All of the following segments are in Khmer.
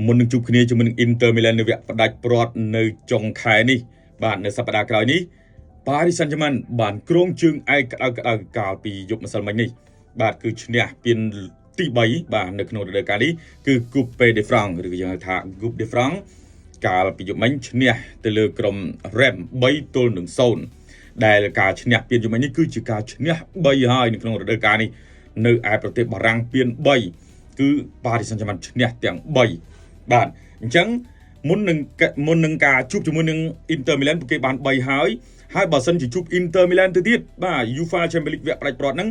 មុននឹងជួបគ្នាជាមួយនឹង Inter Milan នៅវគ្គផ្ដាច់ព្រ័ត្រនៅចុងខែនេះបាទនៅសប្តាហ៍ក្រោយនេះ Paris Saint-Germain បានគ្រងជើងឯកក្តៅកាលពីយប់ម្សិលមិញនេះបាទគឺឈ្នះពានទី3បាទនៅក្នុងរដូវកាលនេះគឺ Coupe de France ឬក៏យើងហៅថា Coupe de France កាលពីយប់មិញឈ្នះទៅលើក្រុម Rennes 3-0 ដែលការឈ្នះពានយប់មិញនេះគឺជាការឈ្នះ3ហើយនៅក្នុងរដូវកាលនេះនៅឯប្រទេសបារាំងពាន3គឺ Paris Saint-Germain ឈ្នះទាំង3បាទអញ្ចឹងមុននឹងការជួបជាមួយនឹង Inter Milan ពួកគេបាន3ហើយបើសិនជាជួប Inter Milan ទៅទៀតបាទ UEFA Champions League វគ្គផ្ដាច់ព្រ័ត្រហ្នឹង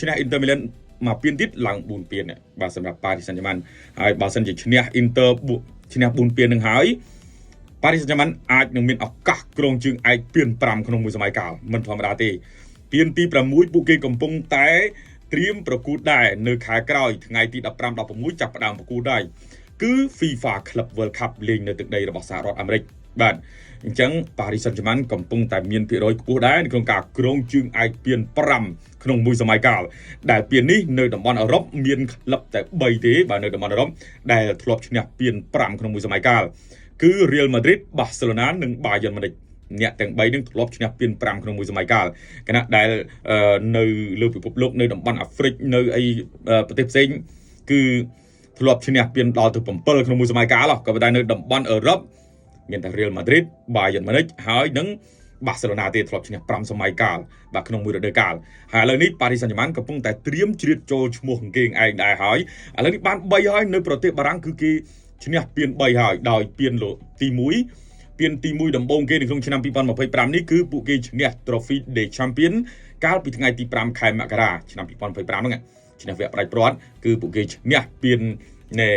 ឈ្នះ Inter Milan មកពានទៀតឡើង4ពានបាទសម្រាប់ Paris Saint-Germain ហើយបើសិនជាឈ្នះ Inter ឈ្នះ4ពាននឹងហើយ Paris Saint-Germain អាចនឹងមានឱកាសគ្រងជើងឯកពាន5ក្នុងមួយសម័យកាលមិនធម្មតាទេពានទី6ពួកគេកំពុងតែត្រៀមប្រកួតដែរនៅខែក្រោយថ្ងៃទី15-16ចាប់ផ្ដើមប្រកួតដែរគឺ FIFA Club World Cup លេងនៅទឹកដីរបស់សហរដ្ឋអាមេរិកបាទអញ្ចឹង Paris Saint-Germain កំពុងតែមានភាគរយខ្ពស់ដែរក្នុងការគ្រងជើងឯកពាន5ក្នុងមួយសម័យកាលដែលពាននេះនៅតំបន់អឺរ៉ុបមានក្លឹបតែ3ទេបាទនៅតំបន់អឺរ៉ុបដែលធ្លាប់ឈ្នះពាន5ក្នុងមួយសម័យកាលគឺ Real Madrid Barcelona និង Bayern Munich អ្នកទាំង3នឹងធ្លាប់ឈ្នះពាន5ក្នុងមួយសម័យកាលគណៈដែលនៅលើពិភពលោកនៅតំបន់អាហ្វ្រិកនៅប្រទេសផ្សេងគឺធ្លាប់ឈ្នះពានដល់ទៅ7ក្នុងមួយសម័យកាលក៏ប៉ុន្តែនៅតំបន់អឺរ៉ុបមានតែ Real Madrid Bayern Munich ហើយនឹង Barcelona ទេធ្លាប់ឈ្នះ5សម័យកាលបាទក្នុងមួយរដូវកាលហើយឥឡូវនេះ Paris Saint-Germain កំពុងតែត្រៀមជ្រៀតចូលឈ្មោះគេឯងដែរហើយឥឡូវនេះបាន3ហើយនៅប្រទេសបារាំងគឺគេឈ្នះពាន3ហើយដោយពានទី1ពានទី1ដំបូងគេនៅក្នុងឆ្នាំ2025នេះគឺពួកគេឈ្នះ Trophy des Champions កាលពីថ្ងៃទី5ខែមករាឆ្នាំ2025ហ្នឹងឈ្នះវគ្គផ្ដាច់ព្រ័ត្រគឺពួកគេឈ្នះពាននៃ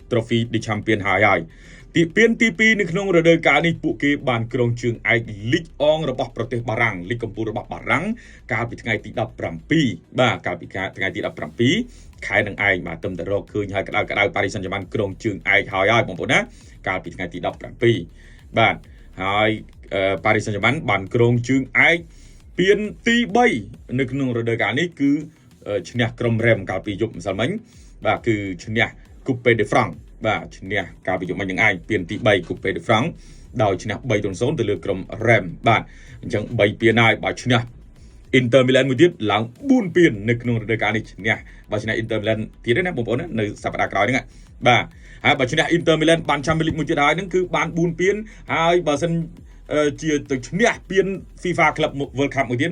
Trophy des Champions ហើយពានទី2នៅក្នុងរដូវកាលនេះពួកគេបានគ្រងជើងឯកលីកអងរបស់ប្រទេសបារាំងលីកកំពូលរបស់បារាំងកាលពីថ្ងៃទី17បាទកាលពីថ្ងៃទី17ខែនឹងឯងបាទទំតរកឃើញហើយក្តៅParis Saint-Germain គ្រងជើងឯកហើយបងប្អូនណាកាលពីថ្ងៃទី17បាទហើយ Paris Saint-Germain បានគ្រងជើងឯកពានទី3នៅក្នុងរដូវកាលនេះគឺឈ្នះក្រុម Rennes កាលពីយប់ម្សិលមិញបាទគឺឈ្នះ Coupe de France បាទឈ្នះកាលពីយប់មិញនឹងឯងពានទី3 Coupe de France ដោយឈ្នះ3-0ទៅលើក្រុម Rennes បាទអញ្ចឹង3ពានហើយបើឈ្នះ Inter Milan មួយទៀតឡើង4ពាននៅក្នុងរដូវកាលនេះឈ្នះបើឈ្នះ Inter Milan ទៀតទេណាបងប្អូននៅសប្តាហ៍ក្រោយហ្នឹងបាទហើយបើឈ្នះ Inter Milan បាន Champions League មួយទៀតហើយហ្នឹងគឺបាន4ពានហើយបើសិនជាទៅឈ្នះពាន FIFA Club World Cup មួយទៀត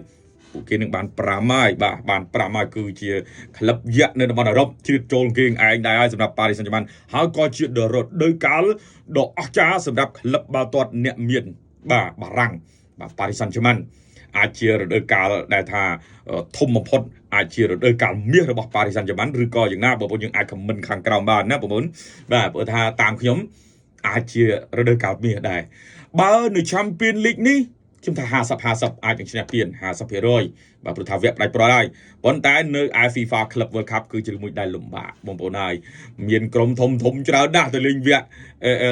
ពួកគេនឹងបាន5ហើយបាទបាន5ហើយគឺជាក្លឹបយក្សនៅតំបន់អឺរ៉ុបជ្រៀតចូលគេឯងដែរហើយសម្រាប់ Paris Saint-Germain ហើយក៏ជារដូវកាលដ៏អស្ចារ្យសម្រាប់ក្លឹបបាល់ទាត់អ្នកមានបាទបារាំងបាទ Paris Saint-Germain អាចជារដូវកាលដែលថាធំបំផុតអាចជារដូវកាលមាសរបស់ Paris Saint-Germain ឬក៏យ៉ាងណាបងប្អូនយើងអាចខមមិនខាងក្រោមបានណាបងប្អូនបាទព្រោះថាតាមខ្ញុំអាចជារដូវកាលមាសដែរបើនៅ Champions League នេះខ្ញុំថា50-50អាចនឹងឈ្នះពាន 50% បាទព្រោះថាវគ្គផ្ដាច់ព្រ័ត្រហើយប៉ុន្តែនៅឯ FIFA Club World Cup គឺជាមួយដែលលំបាកបងប្អូនហើយមានក្រុមធំច្រើនណាស់ទៅលេងវគ្គ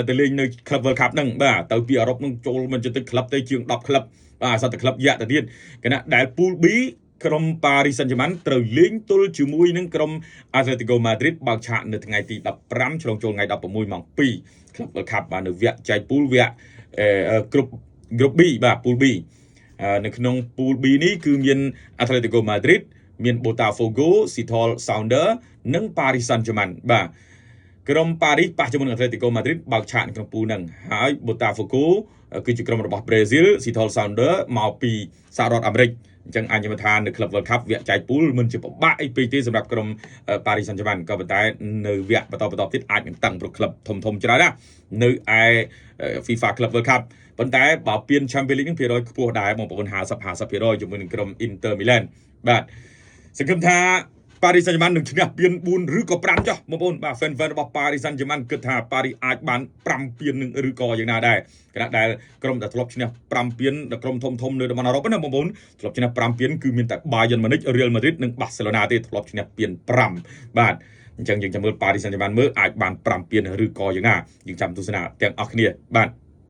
ទៅលេងនៅ Club World Cup ហ្នឹងបាទទៅពីអឺរ៉ុបហ្នឹងចូលមិនជិតទឹកក្លឹបទេជាង10ក្លឹបបាទសតក្លឹបយក្សទៅទៀតគណៈដែល Pool B ក្រុម Paris Saint-Germain ត្រូវលេងទល់ជាមួយនឹងក្រុម Atletico Madrid បើកឆាកនៅថ្ងៃទី15ឆ្លងចូលថ្ងៃ16ម៉ោង2 Club World Cup បាទនៅវគ្គចែក Pool វគ្គGroup B បាទ Pool B នៅក្នុង Pool B នេះគឺមាន Atletico Madrid មាន Botafogo Seattle Sounders និង Paris Saint-Germain បាទក្រុម Paris ប៉ះជាមួយនឹង Atletico Madrid បើកឆាកនៅក្នុង Pool ហ្នឹងហើយ Botafogo គឺជាក្រុមរបស់ Brazil Seattle Sounders មកពីសហរដ្ឋអាមេរិកអញ្ចឹងអាចនិយាយថានៅ Club World Cup វគ្គចែក Pool មិនជាពិបាកអីពេកទេសម្រាប់ក្រុម Paris Saint-Germain ក៏ប៉ុន្តែនៅវគ្គបន្តទៀតអាចនឹងតឹងព្រោះក្លឹបធំច្រើនណាស់នៅឯ FIFA Club World Cup ប៉ុន្តែបើពាន Champions League នឹងភាគរយខ្ពស់ដែរបងប្អូន50% ជាមួយនឹងក្រុម Inter Milan បាទសង្ឃឹមថា Paris Saint-Germain នឹងឈ្នះពាន4ឬក៏5ចុះបងប្អូនបាទ fan របស់ Paris Saint-Germain គិតថា Paris អាចបាន5ពាននឹងឬក៏យ៉ាងណាដែរគណៈដែលក្រុមដែលធ្លាប់ឈ្នះ5ពានដល់ក្រុមធំនៅតំបន់អឺរ៉ុបណាបងប្អូនធ្លាប់ឈ្នះ5ពានគឺមានតែ Bayern Munich Real Madrid និង Barcelona ទេធ្លាប់ឈ្នះពាន5បាទអញ្ចឹងយើងចាំមើល Paris Saint-Germain មើលអាចបាន5ពានឬក៏យ៉ាងណាយើងចាំទស្សនាទាំងអស់គ្នាបាទ